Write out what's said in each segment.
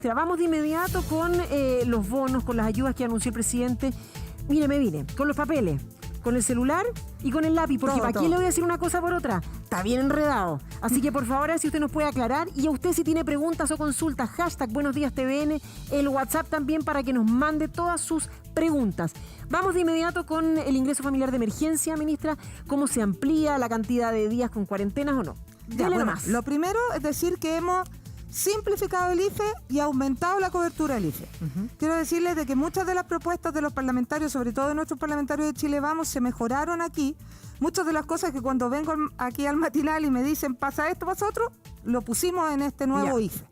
Vamos de inmediato con los bonos, con las ayudas que anunció el presidente. Mire, me vine con los papeles, con el celular y con el lápiz, porque ¿para qué le voy a decir una cosa por otra? Está bien enredado. Así que por favor, si usted nos puede aclarar, y a usted si tiene preguntas o consultas, hashtag Buenos Días TVN, el WhatsApp también para que nos mande todas sus preguntas. Vamos de inmediato con el ingreso familiar de emergencia, ministra. ¿Cómo se amplía la cantidad de días con cuarentenas o no? Ya, bueno, lo primero es decir que hemos simplificado el IFE y aumentado la cobertura del IFE. Quiero decirles de que muchas de las propuestas de los parlamentarios, sobre todo de nuestros parlamentarios de Chile Vamos, se mejoraron aquí. Muchas de las cosas que cuando vengo aquí al matinal y me dicen pasa esto, pasa otro, lo pusimos en este nuevo IFE.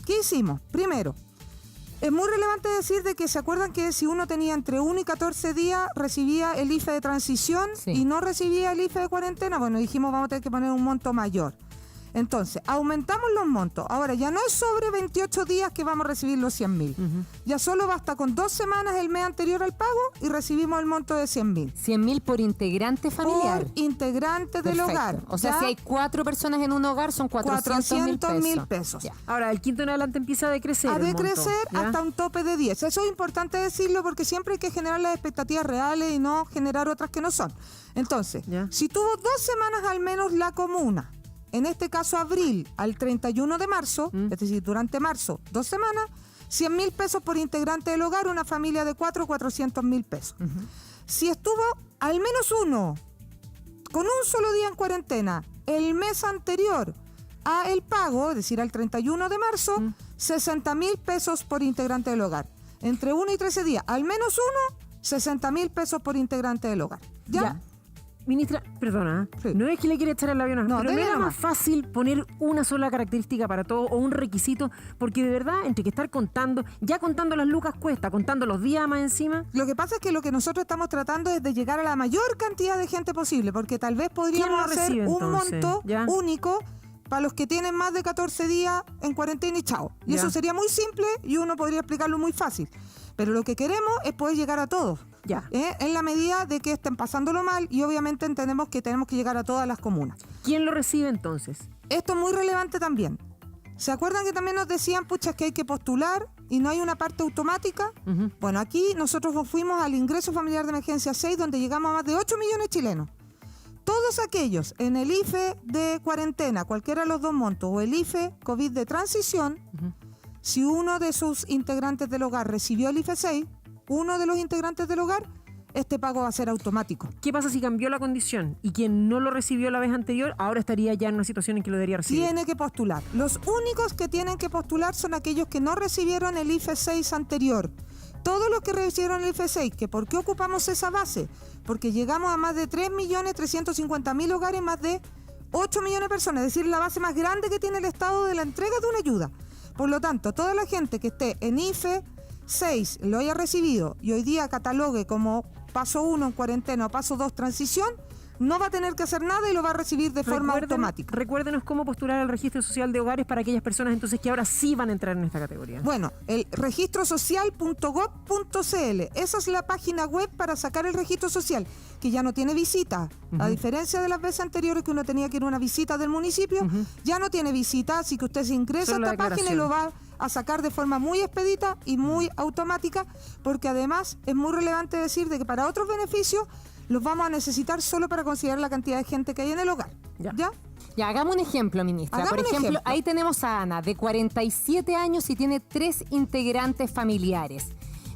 ¿Qué hicimos? Primero, es muy relevante decir de que se acuerdan que si uno tenía entre 1 y 14 días recibía el IFE de transición y no recibía el IFE de cuarentena. Bueno, dijimos vamos a tener que poner un monto mayor. Entonces, aumentamos los montos. Ahora, ya no es sobre 28 días que vamos a recibir los 100.000. Ya solo basta con 2 semanas el mes anterior al pago y recibimos el monto de 100.000. 100.000 por integrante familiar. Por integrante del hogar. O sea, si hay 4 personas en un hogar, son 400.000 pesos. Ya. Ahora, el quinto en adelante empieza a decrecer. A decrecer hasta un tope de 10. Eso es importante decirlo porque siempre hay que generar las expectativas reales y no generar otras que no son. Entonces, si tuvo 2 semanas al menos la comuna, en este caso abril al 31 de marzo, es decir, durante marzo, 2 semanas, 100.000 pesos por integrante del hogar, una familia de 400.000 pesos. Si estuvo al menos uno, con un solo día en cuarentena, el mes anterior a el pago, es decir, al 31 de marzo, 60.000 pesos por integrante del hogar. Entre 1 y 13 días, al menos uno, 60.000 pesos por integrante del hogar. ¿Ya? Ministra, perdona, no es que le quiera echar el avión, pero no era más fácil poner una sola característica para todo o un requisito, porque de verdad, entre que estar contando, ya contando las lucas cuesta, contando los días más encima. Lo que pasa es que lo que nosotros estamos tratando es de llegar a la mayor cantidad de gente posible, porque tal vez podríamos hacer un monto único para los que tienen más de 14 días en cuarentena y chao. Y eso sería muy simple y uno podría explicarlo muy fácil. Pero lo que queremos es poder llegar a todos. En la medida de que estén pasándolo mal y obviamente entendemos que tenemos que llegar a todas las comunas. ¿Quién lo recibe entonces? Esto es muy relevante también. ¿Se acuerdan que también nos decían, pucha, que hay que postular y no hay una parte automática? Bueno, aquí nosotros fuimos al ingreso familiar de emergencia 6, donde llegamos a más de 8 millones de chilenos. Todos aquellos en el IFE de cuarentena, cualquiera de los dos montos, o el IFE COVID de transición, si uno de sus integrantes del hogar recibió el IFE 6, uno de los integrantes del hogar, este pago va a ser automático. ¿Qué pasa si cambió la condición y quien no lo recibió la vez anterior ahora estaría ya en una situación en que lo debería recibir? Tiene que postular. Los únicos que tienen que postular son aquellos que no recibieron el IFE 6 anterior. Todos los que recibieron el IFE 6, ¿que por qué ocupamos esa base? Porque llegamos a más de 3.350.000 hogares, más de 8 millones de personas, es decir, la base más grande que tiene el Estado de la entrega de una ayuda. Por lo tanto, toda la gente que esté en IFE 6 lo haya recibido y hoy día catalogue como paso 1 en cuarentena o paso 2 transición, no va a tener que hacer nada y lo va a recibir de forma automática. Recuérdenos cómo postular al registro social de hogares para aquellas personas entonces que ahora sí van a entrar en esta categoría. Bueno, el registrosocial.gov.cl, esa es la página web para sacar el registro social, que ya no tiene visita. A diferencia de las veces anteriores que uno tenía que ir a una visita del municipio, ya no tiene visita, así que usted se ingresa a esta página y lo va a sacar de forma muy expedita y muy automática, porque además es muy relevante decir de que para otros beneficios los vamos a necesitar solo para considerar la cantidad de gente que hay en el hogar. ¿Ya? Ya, hagamos un ejemplo, ministra. Por ejemplo, ahí tenemos a Ana, de 47 años y tiene 3 integrantes familiares.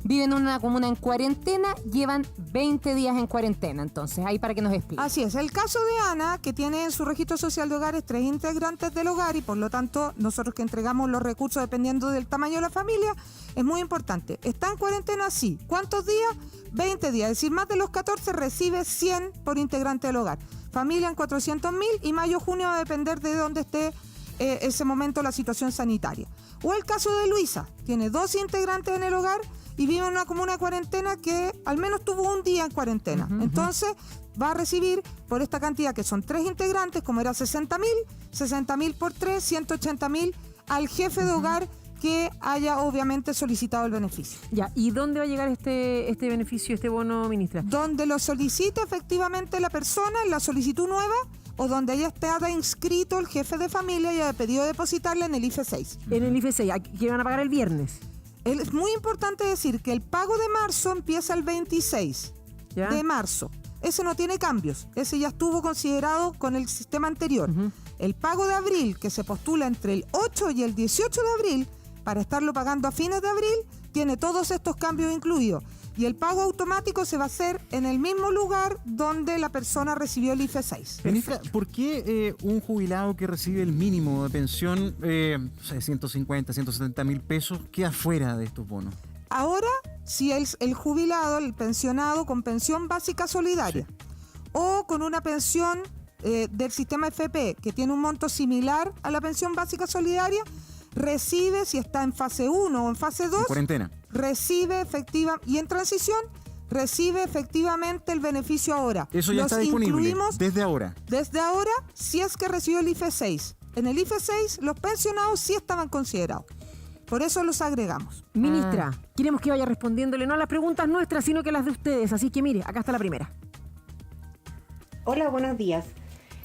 Viven en una comuna en cuarentena, llevan 20 días en cuarentena. Entonces, ahí para que nos explique. Así es. El caso de Ana, que tiene en su registro social de hogares 3 integrantes del hogar y por lo tanto nosotros que entregamos los recursos dependiendo del tamaño de la familia, es muy importante. Está en cuarentena, sí. ¿Cuántos días? 20 días. Es decir, más de los 14 recibe 100 por integrante del hogar. Familia en 400.000 y mayo-junio va a depender de dónde esté ese momento la situación sanitaria. O el caso de Luisa, tiene 2 integrantes en el hogar y vive en una comuna de cuarentena que al menos tuvo un día en cuarentena. Entonces va a recibir por esta cantidad que son 3 integrantes, como era 60.000 por 3, 180.000 al jefe de hogar que haya obviamente solicitado el beneficio. Ya, ¿y dónde va a llegar este beneficio, este bono, ministra? Donde lo solicita efectivamente la persona en la solicitud nueva o donde haya estado inscrito el jefe de familia y haya pedido depositarle en el IFE 6. En el IFE 6, que van a pagar el viernes. Es muy importante decir que el pago de marzo empieza el 26 ¿Ya? de marzo. Ese no tiene cambios. Ese ya estuvo considerado con el sistema anterior. El pago de abril, que se postula entre el 8 y el 18 de abril, para estarlo pagando a fines de abril, tiene todos estos cambios incluidos. Y el pago automático se va a hacer en el mismo lugar donde la persona recibió el IFE 6. Ministra, ¿por qué un jubilado que recibe el mínimo de pensión, 150, 170 mil pesos, queda fuera de estos bonos? Ahora, si el jubilado, el pensionado con pensión básica solidaria o con una pensión del sistema FP que tiene un monto similar a la pensión básica solidaria, recibe, si está en fase 1 o en fase 2, En cuarentena. recibe y en transición, recibe efectivamente el beneficio ahora. Eso ya Los está disponible incluimos desde ahora. desde ahora, si es que recibió el IFE 6. En el IFE 6, los pensionados sí estaban considerados. Por eso los agregamos. Ministra, queremos que vaya respondiéndole no a las preguntas nuestras, sino que a las de ustedes. Así que mire, acá está la primera. Hola, buenos días.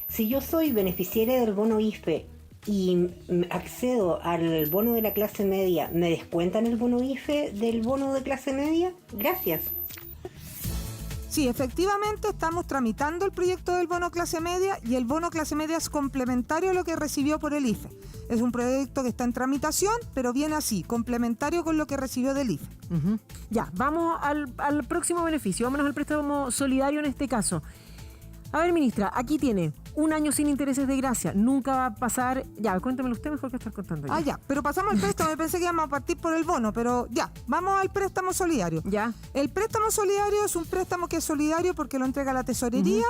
Si yo soy beneficiaria del bono IFE y accedo al bono de la clase media, ¿me descuentan el bono IFE del bono de clase media? Gracias. Sí, efectivamente estamos tramitando el proyecto del bono clase media y el bono clase media es complementario a lo que recibió por el IFE. Es un proyecto que está en tramitación, pero viene así, complementario con lo que recibió del IFE. Ya, vamos al próximo beneficio. Vámonos al préstamo solidario en este caso. A ver, ministra, aquí tiene un año sin intereses de gracia. Nunca va a pasar... Ya, cuéntemelo usted mejor que estar contando yo. Ah, ya, pero pasamos al préstamo. Yo pensé que íbamos a partir por el bono, pero ya, vamos al préstamo solidario. Ya. El préstamo solidario es un préstamo que es solidario porque lo entrega la tesorería,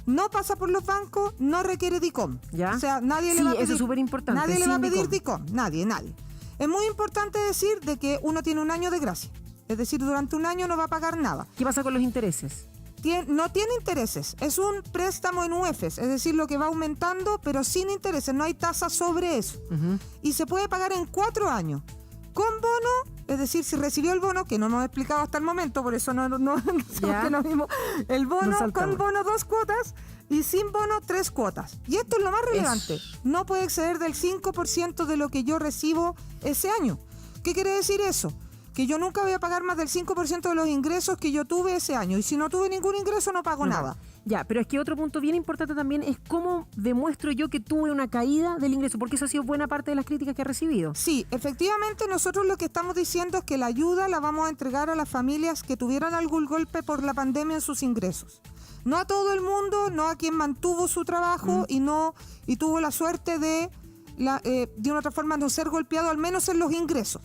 no pasa por los bancos, no requiere DICOM. Ya. O sea, nadie le Sí, va a pedir... eso es superimportante, Nadie le sin va a pedir DICOM. DICOM, nadie. Es muy importante decir de que uno tiene un año de gracia. Es decir, durante un año no va a pagar nada. ¿Qué pasa con los intereses? No tiene intereses, es un préstamo en UEFs, es decir, lo que va aumentando, pero sin intereses, no hay tasa sobre eso. Y se puede pagar en 4 años. Con bono, es decir, si recibió el bono, que no hemos explicado hasta el momento, por eso no Ya. que no vimos, el bono Nos saltamos. con bono 2 cuotas y sin bono 3 cuotas. Y esto es lo más relevante, no puede exceder del 5% de lo que yo recibo ese año. ¿Qué quiere decir eso? Que yo nunca voy a pagar más del 5% de los ingresos que yo tuve ese año. Y si no tuve ningún ingreso, no pago nada. Ya, pero es que otro punto bien importante también es cómo demuestro yo que tuve una caída del ingreso, porque eso ha sido buena parte de las críticas que he recibido. Sí, efectivamente nosotros lo que estamos diciendo es que la ayuda la vamos a entregar a las familias que tuvieron algún golpe por la pandemia en sus ingresos. No a todo el mundo, no a quien mantuvo su trabajo y tuvo la suerte de una otra forma no ser golpeado, al menos en los ingresos.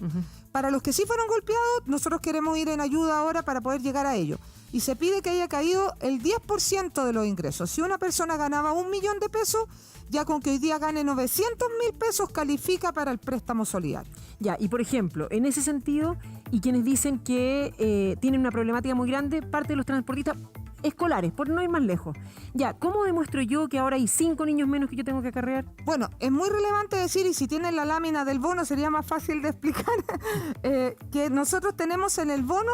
Para los que sí fueron golpeados, nosotros queremos ir en ayuda ahora para poder llegar a ello. Y se pide que haya caído el 10% de los ingresos. Si una persona ganaba 1 millón de pesos, ya con que hoy día gane 900.000 pesos califica para el préstamo solidario. Ya, y por ejemplo, en ese sentido, y quienes dicen que tienen una problemática muy grande, parte de los transportistas escolares, por no ir más lejos. Ya, ¿cómo demuestro yo que ahora hay 5 niños menos que yo tengo que acarrear? Bueno, es muy relevante decir, y si tienen la lámina del bono sería más fácil de explicar, que nosotros tenemos en el bono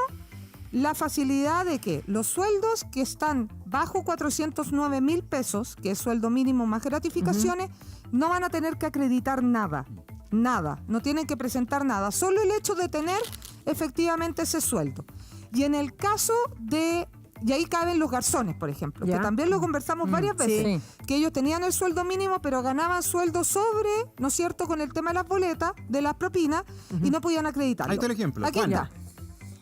la facilidad de que los sueldos que están bajo 409.000 pesos, que es sueldo mínimo más gratificaciones, no van a tener que acreditar nada, no tienen que presentar nada, solo el hecho de tener efectivamente ese sueldo. Y en el caso de... Y ahí caben los garzones, por ejemplo, ¿Ya? que también lo conversamos varias veces, sí. que ellos tenían el sueldo mínimo, pero ganaban sueldo sobre, ¿no es cierto?, con el tema de las boletas, de las propinas, y no podían acreditarlo. Ahí está el ejemplo. Aquí Juan. está.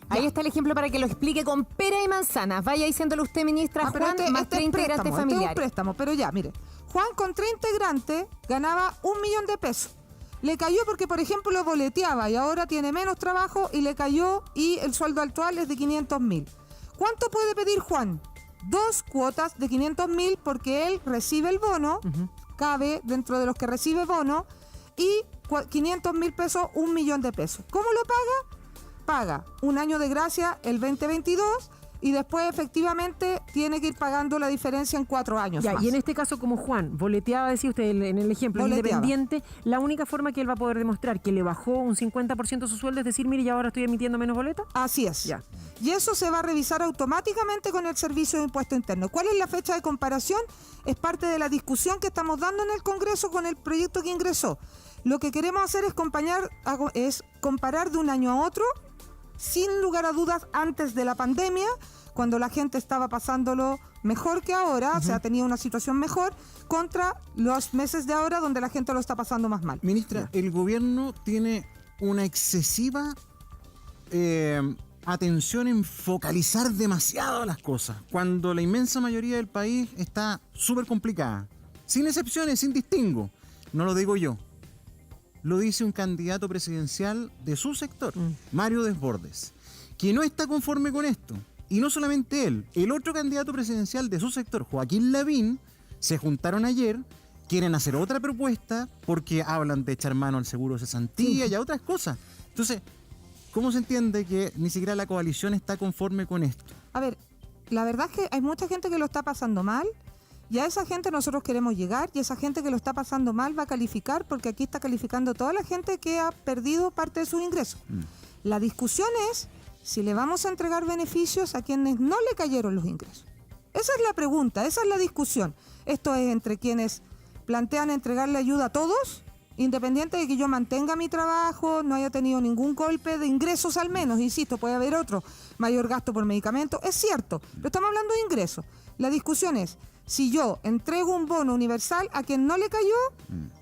Ahí está el ejemplo para que lo explique con pera y manzana. Vaya diciéndole usted, ministra, Pero Juan, más 3 es integrantes préstamo, este es un familiares. préstamo, pero ya, mire, Juan con 3 integrantes ganaba 1 millón de pesos. Le cayó porque, por ejemplo, lo boleteaba y ahora tiene menos trabajo y le cayó y el sueldo actual es de 500.000. ¿Cuánto puede pedir Juan? 2 cuotas de 500.000 porque él recibe el bono, cabe dentro de los que recibe bono, y 500.000 pesos, 1 millón de pesos. ¿Cómo lo paga? Paga un año de gracia el 2022 y después efectivamente tiene que ir pagando la diferencia en 4 años Ya, más. y en este caso, como Juan voleteaba, decía usted en el ejemplo, el Voleteaba. independiente, la única forma que él va a poder demostrar que le bajó un 50% su sueldo es decir, mire, ya ahora estoy emitiendo menos boleta. Así es. Ya. Y eso se va a revisar automáticamente con el Servicio de Impuesto Interno. ¿Cuál es la fecha de comparación? Es parte de la discusión que estamos dando en el Congreso con el proyecto que ingresó. Lo que queremos hacer es comparar de un año a otro, sin lugar a dudas, antes de la pandemia, cuando la gente estaba pasándolo mejor que ahora, o sea, tenía una situación mejor, contra los meses de ahora donde la gente lo está pasando más mal. Ministra, el gobierno tiene una excesiva atención en focalizar demasiado las cosas, cuando la inmensa mayoría del país está súper complicada. Sin excepciones, sin distingo. No lo digo yo. Lo dice un candidato presidencial de su sector, Mario Desbordes, que no está conforme con esto. Y no solamente él, el otro candidato presidencial de su sector, Joaquín Lavín, se juntaron ayer, quieren hacer otra propuesta porque hablan de echar mano al seguro de cesantía y a otras cosas. Entonces, ¿cómo se entiende que ni siquiera la coalición está conforme con esto? A ver, la verdad es que hay mucha gente que lo está pasando mal y a esa gente nosotros queremos llegar y esa gente que lo está pasando mal va a calificar porque aquí está calificando toda la gente que ha perdido parte de sus ingresos. La discusión es si le vamos a entregar beneficios a quienes no le cayeron los ingresos. Esa es la pregunta, esa es la discusión. Esto es entre quienes plantean entregarle ayuda a todos, independiente de que yo mantenga mi trabajo, no haya tenido ningún golpe de ingresos al menos, insisto, puede haber otro, mayor gasto por medicamento, es cierto, pero estamos hablando de ingresos. La discusión es si yo entrego un bono universal a quien no le cayó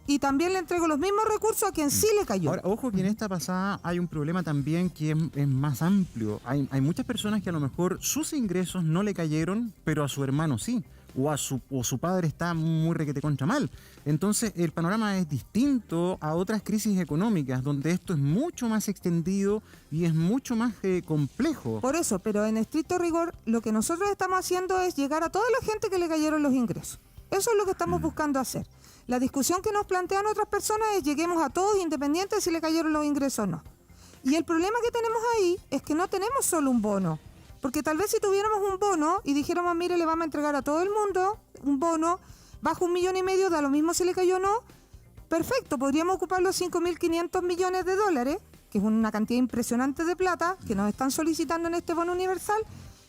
y también le entrego los mismos recursos a quien sí le cayó. Ahora, ojo que en esta pasada hay un problema también que es más amplio. Hay muchas personas que a lo mejor sus ingresos no le cayeron, pero a su hermano sí. O su padre está muy requete contra mal. Entonces el panorama es distinto a otras crisis económicas donde esto es mucho más extendido y es mucho más complejo. Por eso, pero en estricto rigor, lo que nosotros estamos haciendo es llegar a toda la gente que le cayeron los ingresos. Eso es lo que estamos buscando hacer. La discusión que nos plantean otras personas es lleguemos a todos independientes de si le cayeron los ingresos o no. Y el problema que tenemos ahí es que no tenemos solo un bono. Porque tal vez si tuviéramos un bono y dijéramos, mire, le vamos a entregar a todo el mundo un bono bajo $1,5 millones, da lo mismo si le cayó o no, perfecto, podríamos ocupar los 5.500 millones de dólares, que es una cantidad impresionante de plata que nos están solicitando en este bono universal,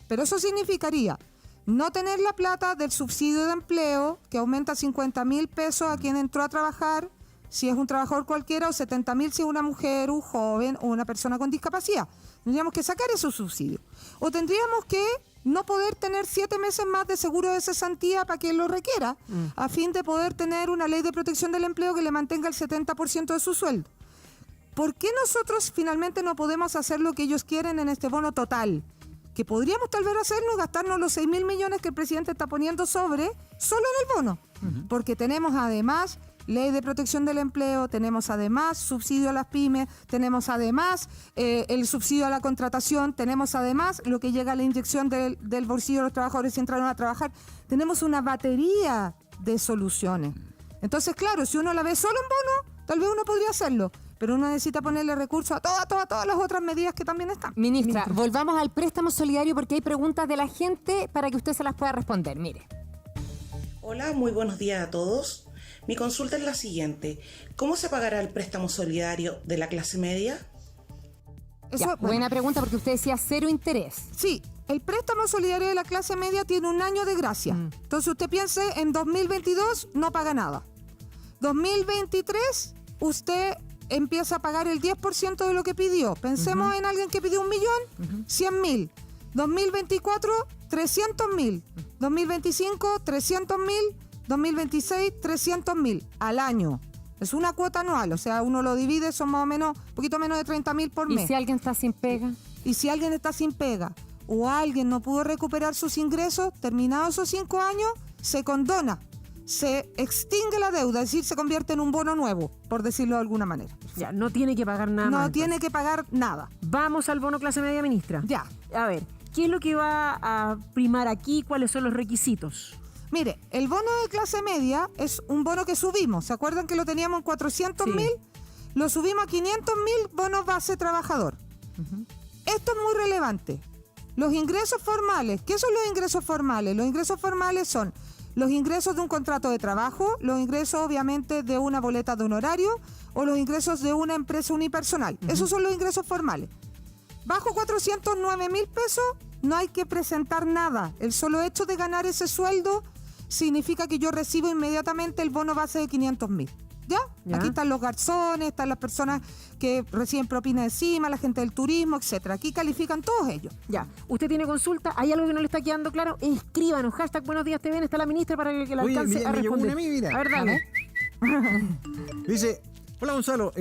pero eso significaría no tener la plata del subsidio de empleo, que aumenta 50.000 pesos a quien entró a trabajar, si es un trabajador cualquiera, o 70.000 si es una mujer, un joven o una persona con discapacidad. Tendríamos que sacar esos subsidios. O tendríamos que no poder tener 7 meses más de seguro de cesantía para quien lo requiera, a fin de poder tener una ley de protección del empleo que le mantenga el 70% de su sueldo. ¿Por qué nosotros finalmente no podemos hacer lo que ellos quieren en este bono total? Que podríamos tal vez hacerlo, gastarnos los 6.000 millones que el presidente está poniendo solo en el bono. Porque tenemos además ley de protección del empleo, tenemos además subsidio a las pymes, tenemos además el subsidio a la contratación, tenemos además lo que llega a la inyección del bolsillo de los trabajadores si entraron a trabajar. Tenemos una batería de soluciones. Entonces, claro, si uno la ve solo en bono, tal vez uno podría hacerlo, pero uno necesita ponerle recursos a todas las otras medidas que también están. Ministra, volvamos al préstamo solidario porque hay preguntas de la gente para que usted se las pueda responder. Mire. Hola, muy buenos días a todos. Mi consulta es la siguiente. ¿Cómo se pagará el préstamo solidario de la clase media? Buena pregunta porque usted decía cero interés. Sí, el préstamo solidario de la clase media tiene un año de gracia. Entonces usted piense, en 2022 no paga nada. 2023 usted empieza a pagar el 10% de lo que pidió. Pensemos en alguien que pidió 1.000.000, 100.000. 2024, 300.000. 2025, 300.000. 2026, 300.000 al año. Es una cuota anual, o sea, uno lo divide, son más o menos, un poquito menos de 30.000 por mes. ¿Y si alguien está sin pega? Y si alguien está sin pega o alguien no pudo recuperar sus ingresos, terminados esos 5 años, se condona, se extingue la deuda, es decir, se convierte en un bono nuevo, por decirlo de alguna manera. Ya, no tiene que pagar nada No más, tiene entonces. que pagar nada. Vamos al bono clase media, ministra. Ya. A ver, ¿qué es lo que va a primar aquí? ¿Cuáles son los requisitos? Mire, el bono de clase media es un bono que subimos. ¿Se acuerdan que lo teníamos en 400.000? Sí. Lo subimos a 500.000 bonos base trabajador. Esto es muy relevante. Los ingresos formales. ¿Qué son los ingresos formales? Los ingresos formales son los ingresos de un contrato de trabajo, los ingresos obviamente de una boleta de honorario o los ingresos de una empresa unipersonal. Esos son los ingresos formales. Bajo 409.000 pesos no hay que presentar nada. El solo hecho de ganar ese sueldo significa que yo recibo inmediatamente el bono base de 500.000. ¿Ya? Aquí están los garzones, están las personas que reciben propina encima, la gente del turismo, etcétera. Aquí califican todos ellos. Ya. Usted tiene consulta, hay algo que no le está quedando claro, escríbanos, # Buenos Días TVN, está la ministra para que la alcance a me llegó responder. una a mí, mira. A ver, dale. Dice, hola Gonzalo,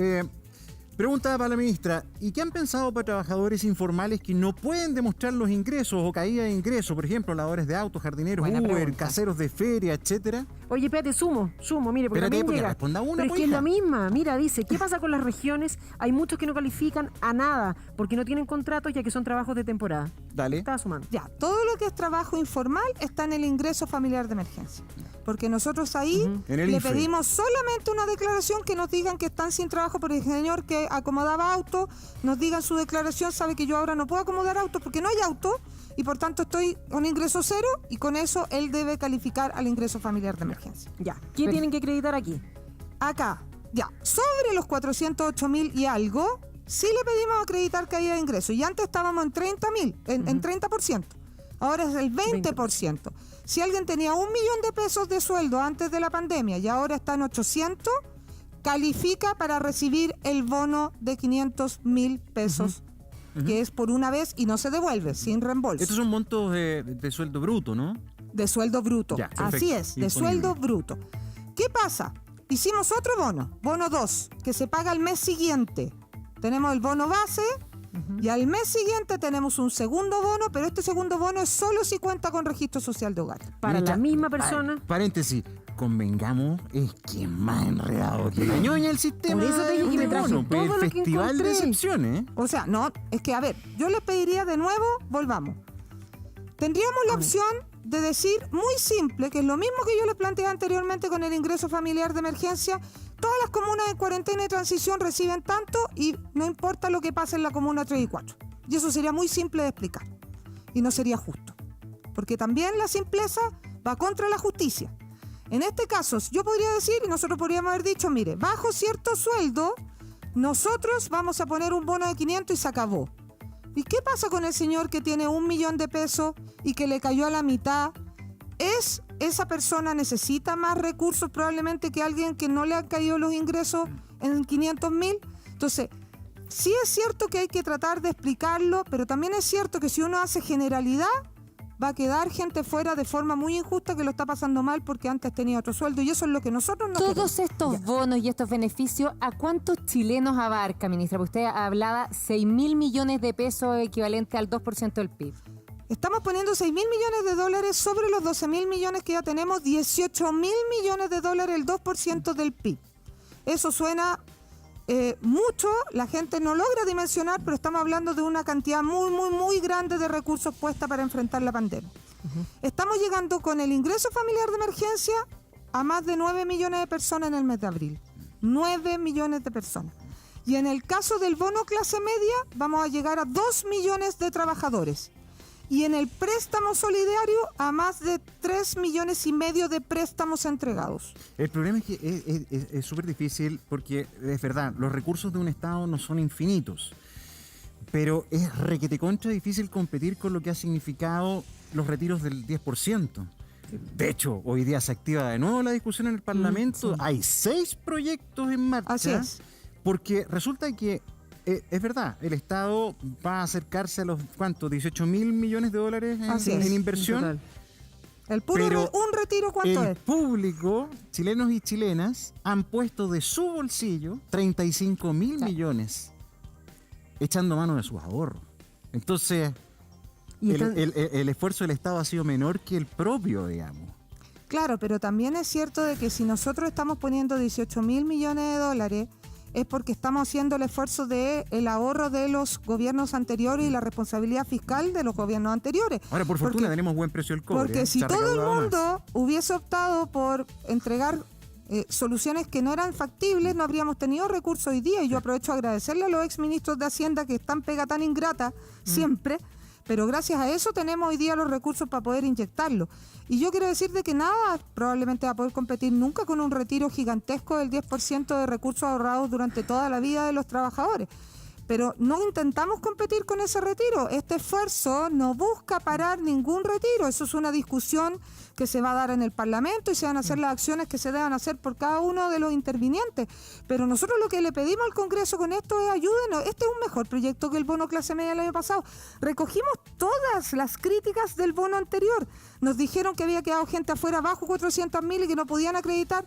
pregunta para la ministra, ¿y qué han pensado para trabajadores informales que no pueden demostrar los ingresos o caída de ingresos? Por ejemplo, lavadores de autos, jardineros, Buena Uber, pregunta. caseros de feria, etcétera. Oye, espérate, sumo, mire, porque Espérate, también porque llega. responda una, Pero es pues, que es hija. la misma, mira, dice, ¿qué pasa con las regiones? Hay muchos que no califican a nada, porque no tienen contratos ya que son trabajos de temporada. Dale. Estaba sumando. Ya, todo lo que es trabajo informal está en el ingreso familiar de emergencia. Porque nosotros ahí En el le IFE. pedimos solamente una declaración que nos digan que están sin trabajo. Por el señor que acomodaba autos, nos digan su declaración, sabe que yo ahora no puedo acomodar autos porque no hay auto y por tanto estoy con ingreso cero y con eso él debe calificar al ingreso familiar de emergencia. Ya. ¿Qué tienen que acreditar aquí? Acá, ya, sobre los 408.000 y algo, sí le pedimos acreditar caída de ingresos. Y antes estábamos en 30.000, en 30%. Ahora es el 20%. Si alguien tenía 1 millón de pesos de sueldo antes de la pandemia y ahora está en 800, califica para recibir el bono de 500.000 pesos, que es por una vez y no se devuelve, sin reembolso. Estos son montos de sueldo bruto, ¿no? De sueldo bruto. Ya, perfecto. Así es, de Imponible. sueldo bruto. ¿Qué pasa? Hicimos otro bono 2, que se paga al mes siguiente. Tenemos el bono base y al mes siguiente tenemos un segundo bono, pero este segundo bono es solo si cuenta con registro social de hogar. Para Ministra, la misma persona. Paréntesis, convengamos, es quien más enredado que la ñoña el sistema. Por eso te dije que me traje bono, todo el lo que festival encontré. de excepciones. O sea, no, es que a ver, yo les pediría de nuevo, volvamos. Tendríamos la opción de decir muy simple, que es lo mismo que yo les planteé anteriormente con el ingreso familiar de emergencia. Todas las comunas en cuarentena y transición reciben tanto y no importa lo que pase en la comuna 3 y 4. Y eso sería muy simple de explicar. Y no sería justo. Porque también la simpleza va contra la justicia. En este caso, yo podría decir, y nosotros podríamos haber dicho, mire, bajo cierto sueldo, nosotros vamos a poner un bono de 500 y se acabó. ¿Y qué pasa con el señor que tiene 1 millón de pesos y que le cayó a la mitad? ¿Esa persona necesita más recursos probablemente que alguien que no le han caído los ingresos en 500.000? Entonces, sí es cierto que hay que tratar de explicarlo, pero también es cierto que si uno hace generalidad, va a quedar gente fuera de forma muy injusta que lo está pasando mal porque antes tenía otro sueldo y eso es lo que nosotros no queremos. Todos estos bonos y estos beneficios, ¿a cuántos chilenos abarca, ministra? Porque usted hablaba 6.000 millones de pesos equivalente al 2% del PIB. Estamos poniendo 6.000 millones de dólares sobre los 12.000 millones que ya tenemos, 18.000 millones de dólares, el 2% del PIB. Eso suena mucho, la gente no logra dimensionar, pero estamos hablando de una cantidad muy, muy, muy grande de recursos puesta para enfrentar la pandemia. Estamos llegando con el ingreso familiar de emergencia a más de 9 millones de personas en el mes de abril. 9 millones de personas. Y en el caso del bono clase media, vamos a llegar a 2 millones de trabajadores. Y en el préstamo solidario a más de 3,5 millones de préstamos entregados. El problema es que es súper difícil porque, es verdad, los recursos de un Estado no son infinitos, pero es requete contra difícil competir con lo que ha significado los retiros del 10%. De hecho, hoy día se activa de nuevo la discusión en el Parlamento. Hay 6 proyectos en marcha. Así es. Porque resulta que es verdad, el Estado va a acercarse a los, ¿cuánto? 18.000 millones de dólares Así es, en inversión. Total. El puro Pero un retiro, ¿cuánto El es? público, chilenos y chilenas, han puesto de su bolsillo 35.000 millones, echando mano de sus ahorros. Entonces, Y el esfuerzo del Estado ha sido menor que el propio, digamos. Claro, pero también es cierto de que si nosotros estamos poniendo 18.000 millones de dólares es porque estamos haciendo el esfuerzo del ahorro de los gobiernos anteriores y la responsabilidad fiscal de los gobiernos anteriores. Ahora, por fortuna, tenemos buen precio del cobre. Porque si Se ha todo el recaudado más. mundo hubiese optado por entregar soluciones que no eran factibles, no habríamos tenido recursos hoy día. Y yo aprovecho a agradecerle a los exministros de Hacienda que están pega tan ingrata siempre, pero gracias a eso tenemos hoy día los recursos para poder inyectarlo. Y yo quiero decirte que nada probablemente va a poder competir nunca con un retiro gigantesco del 10% de recursos ahorrados durante toda la vida de los trabajadores. Pero no intentamos competir con ese retiro. Este esfuerzo no busca parar ningún retiro. Eso es una discusión que se va a dar en el Parlamento y se van a hacer las acciones que se deban hacer por cada uno de los intervinientes. Pero nosotros lo que le pedimos al Congreso con esto es ayúdenos. Este es un mejor proyecto que el bono clase media del año pasado. Recogimos todas las críticas del bono anterior. Nos dijeron que había quedado gente afuera bajo 400.000 y que no podían acreditar.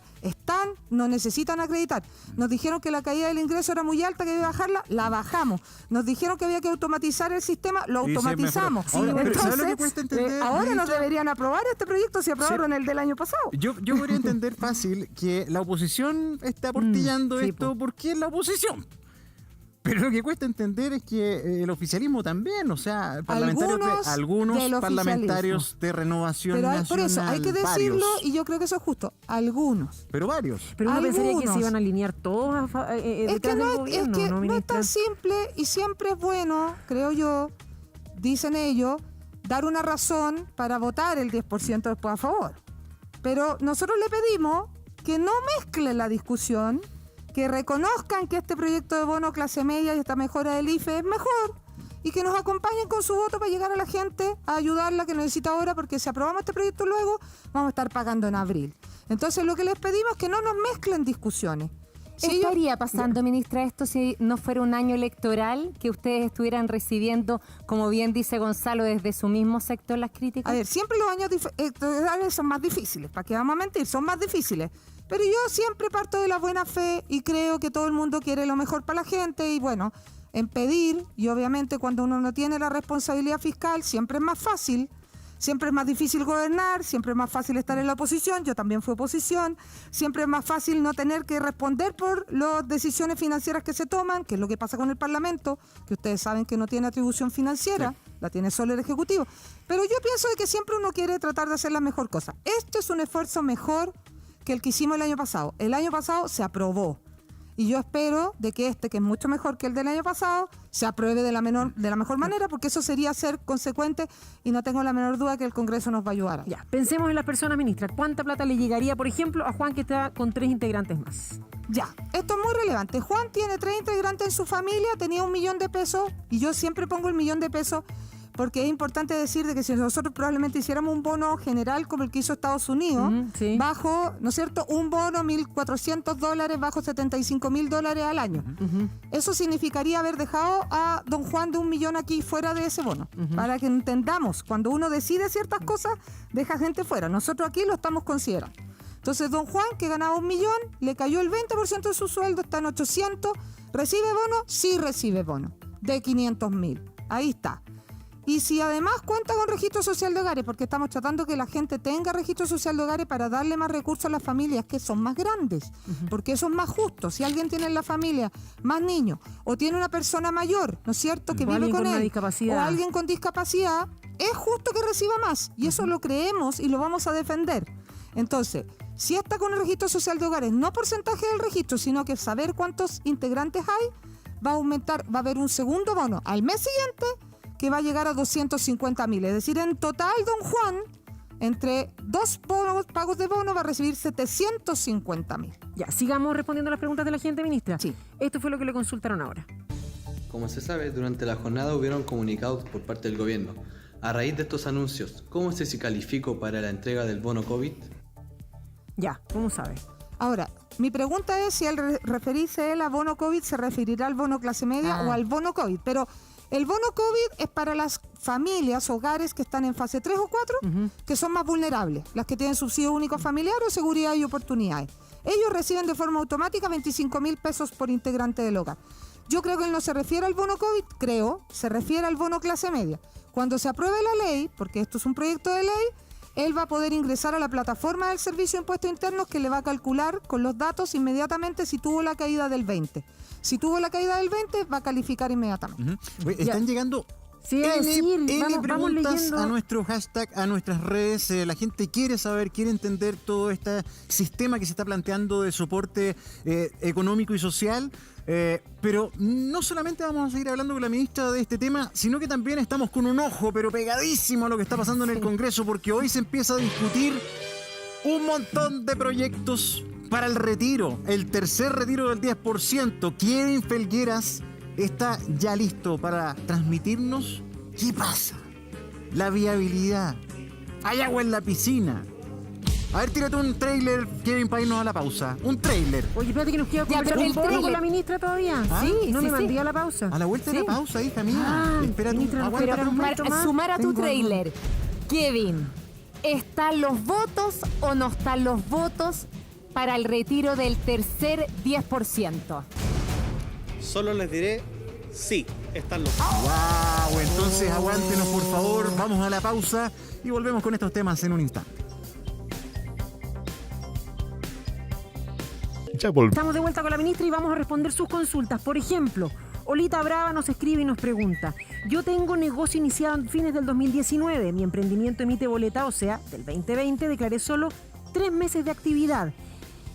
No necesitan acreditar. Nos dijeron que la caída del ingreso era muy alta, que había que bajarla, la bajamos. Nos dijeron que había que automatizar el sistema, lo automatizamos. Ahora nos deberían aprobar este proyecto si aprobaron el del año pasado. Yo podría entender fácil que la oposición está aportillando esto porque es la oposición. Pero lo que cuesta entender es que el oficialismo también, o sea, algunos parlamentarios de Renovación pero Nacional. Por eso hay que decirlo, varios. y yo creo que eso es justo. Algunos. Pero varios. Pero uno pensaría que se iban a alinear todos detrás del gobierno, es que ¿no, no es tan simple y siempre es bueno, creo yo, dicen ellos, dar una razón para votar el 10% después a favor. Pero nosotros le pedimos que no mezclen la discusión, que reconozcan que este proyecto de bono clase media y esta mejora del IFE es mejor y que nos acompañen con su voto para llegar a la gente, a ayudarla que necesita ahora, porque si aprobamos este proyecto luego, vamos a estar pagando en abril. Entonces lo que les pedimos es que no nos mezclen discusiones. ¿Qué estaría pasando, ministra, esto si no fuera un año electoral, que ustedes estuvieran recibiendo, como bien dice Gonzalo, desde su mismo sector las críticas? A ver, siempre los años electorales son más difíciles, ¿para qué vamos a mentir? Son más difíciles. Pero yo siempre parto de la buena fe y creo que todo el mundo quiere lo mejor para la gente y bueno, en pedir, y obviamente cuando uno no tiene la responsabilidad fiscal siempre es más fácil. Siempre es más difícil gobernar, siempre es más fácil estar en la oposición, yo también fui oposición, siempre es más fácil no tener que responder por las decisiones financieras que se toman, que es lo que pasa con el Parlamento, que ustedes saben que no tiene atribución financiera, la tiene solo el Ejecutivo. Pero yo pienso de que siempre uno quiere tratar de hacer la mejor cosa. Esto es un esfuerzo mejor que el que hicimos el año pasado. El año pasado se aprobó. Y yo espero de que que es mucho mejor que el del año pasado, se apruebe de la mejor manera, porque eso sería ser consecuente y no tengo la menor duda que el Congreso nos va a ayudar. Ya, pensemos en las personas, ministra. ¿Cuánta plata le llegaría, por ejemplo, a Juan, que está con 3 integrantes más? Ya, esto es muy relevante. Juan tiene 3 integrantes en su familia, tenía 1 millón de pesos, y yo siempre pongo el 1 millón de pesos porque es importante decir de que si nosotros probablemente hiciéramos un bono general como el que hizo Estados Unidos, bajo, ¿no es cierto?, un bono $1.400 bajo $75.000 al año. Eso significaría haber dejado a don Juan de 1 millón aquí fuera de ese bono. Para que entendamos, cuando uno decide ciertas cosas, deja gente fuera. Nosotros aquí lo estamos considerando. Entonces, don Juan, que ganaba 1 millón, le cayó el 20% de su sueldo, está en 800. ¿Recibe bono? Sí recibe bono, de 500.000. Ahí está. Y si además cuenta con registro social de hogares, porque estamos tratando que la gente tenga registro social de hogares para darle más recursos a las familias que son más grandes, porque eso es más justo. Si alguien tiene en la familia más niños o tiene una persona mayor, ¿no es cierto?, que vive con él, o alguien con discapacidad, es justo que reciba más. Y eso lo creemos y lo vamos a defender. Entonces, si está con el registro social de hogares, no porcentaje del registro, sino que saber cuántos integrantes hay, va a aumentar, va a haber un segundo bono al mes siguiente que va a llegar a 250.000. Es decir, en total, don Juan, entre 2 pagos de bono, va a recibir 750.000. Ya, sigamos respondiendo las preguntas de la gente, ministra. Sí. Esto fue lo que le consultaron ahora. Como se sabe, durante la jornada hubieron comunicados por parte del gobierno. A raíz de estos anuncios, ¿cómo se calificó para la entrega del bono COVID? Ya, ¿cómo sabe? Ahora, mi pregunta es si al referirse él a bono COVID, se referirá al bono clase media o al bono COVID. Pero el bono COVID es para las familias, hogares que están en fase 3 o 4, que son más vulnerables, las que tienen subsidio único familiar o seguridad y oportunidades. Ellos reciben de forma automática 25.000 pesos por integrante del hogar. Yo creo que él no se refiere al bono COVID, se refiere al bono clase media. Cuando se apruebe la ley, porque esto es un proyecto de ley, él va a poder ingresar a la plataforma del Servicio de Impuestos Internos, que le va a calcular con los datos inmediatamente si tuvo la caída del 20. Si tuvo la caída del 20, va a calificar inmediatamente. Están llegando Sí, vamos preguntas leyendo. a nuestro hashtag, a nuestras redes. La gente quiere saber, quiere entender todo este sistema que se está planteando de soporte económico y social. Pero no solamente vamos a seguir hablando con la ministra de este tema, sino que también estamos con un ojo, pero pegadísimo a lo que está pasando en el Congreso, porque hoy se empieza a discutir un montón de proyectos para el retiro, el tercer retiro del 10%. Kevin Felgueras está ya listo para transmitirnos qué pasa, la viabilidad. ¿Hay agua en la piscina? A ver, tírate un trailer, Kevin, para irnos a la pausa. Un trailer. Oye, espérate que nos queda Ya, conversar pero un el poco con trailer. la ministra todavía. ¿Ah? Sí, no sí, me mandé sí. a la pausa. A la vuelta de la pausa, hija mía. Espérate, ministra, aguanta, pero un para- momento. Sumar a tu Tengo trailer. Kevin, ¿están los votos o no están los votos para el retiro del tercer 10%? Solo les diré, sí, están los... Wow, entonces aguántenos por favor, vamos a la pausa y volvemos con estos temas en un instante. Estamos de vuelta con la ministra y vamos a responder sus consultas. Por ejemplo, Olita Brava nos escribe y nos pregunta: yo tengo negocio iniciado en fines del 2019. Mi emprendimiento emite boleta, o sea, del 2020 declaré solo 3 meses de actividad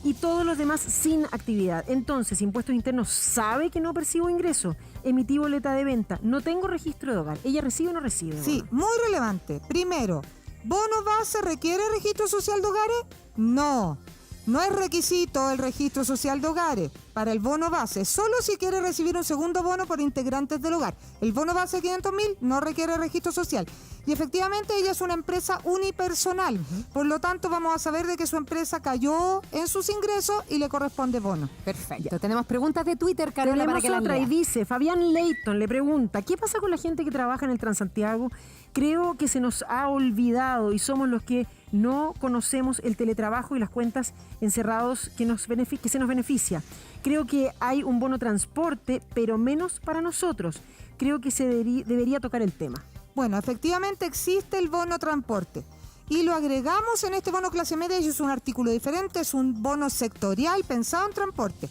y todos los demás sin actividad. Entonces, Impuestos Internos sabe que no percibo ingreso. Emití boleta de venta. No tengo registro de hogar. ¿Ella recibe o no recibe? Sí, muy relevante. Primero, ¿bono base requiere registro social de hogares? No. No es requisito el registro social de hogares para el bono base, solo si quiere recibir un segundo bono por integrantes del hogar. El bono base de 500.000 no requiere registro social. Y efectivamente ella es una empresa unipersonal, por lo tanto vamos a saber de que su empresa cayó en sus ingresos y le corresponde bono. Perfecto. Tenemos preguntas de Twitter, Carola, para Tenemos que las otra y lea. dice, Fabián Leighton le pregunta: ¿qué pasa con la gente que trabaja en el Transantiago? Creo que se nos ha olvidado y somos los que no conocemos el teletrabajo y las cuentas encerrados que se nos beneficia. Creo que hay un bono transporte, pero menos para nosotros. Creo que se debería tocar el tema. Bueno, efectivamente existe el bono transporte y lo agregamos en este bono clase media y es un artículo diferente, es un bono sectorial pensado en transporte.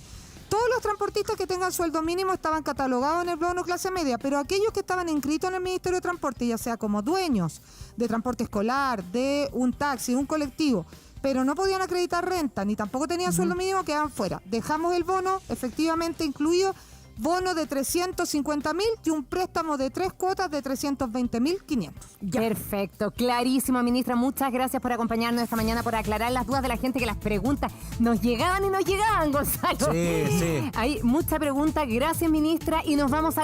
Todos los transportistas que tengan sueldo mínimo estaban catalogados en el bono clase media, pero aquellos que estaban inscritos en el Ministerio de Transporte, ya sea como dueños de transporte escolar, de un taxi, un colectivo, pero no podían acreditar renta, ni tampoco tenían sueldo mínimo, quedaban fuera. Dejamos el bono efectivamente incluido, bono de 350.000 y un préstamo de 3 cuotas de 320.500. Perfecto, clarísimo, ministra. Muchas gracias por acompañarnos esta mañana, por aclarar las dudas de la gente, que las preguntas nos llegaban y nos llegaban, Gonzalo. Sí, sí. Hay mucha pregunta. Gracias, ministra. Y nos vamos al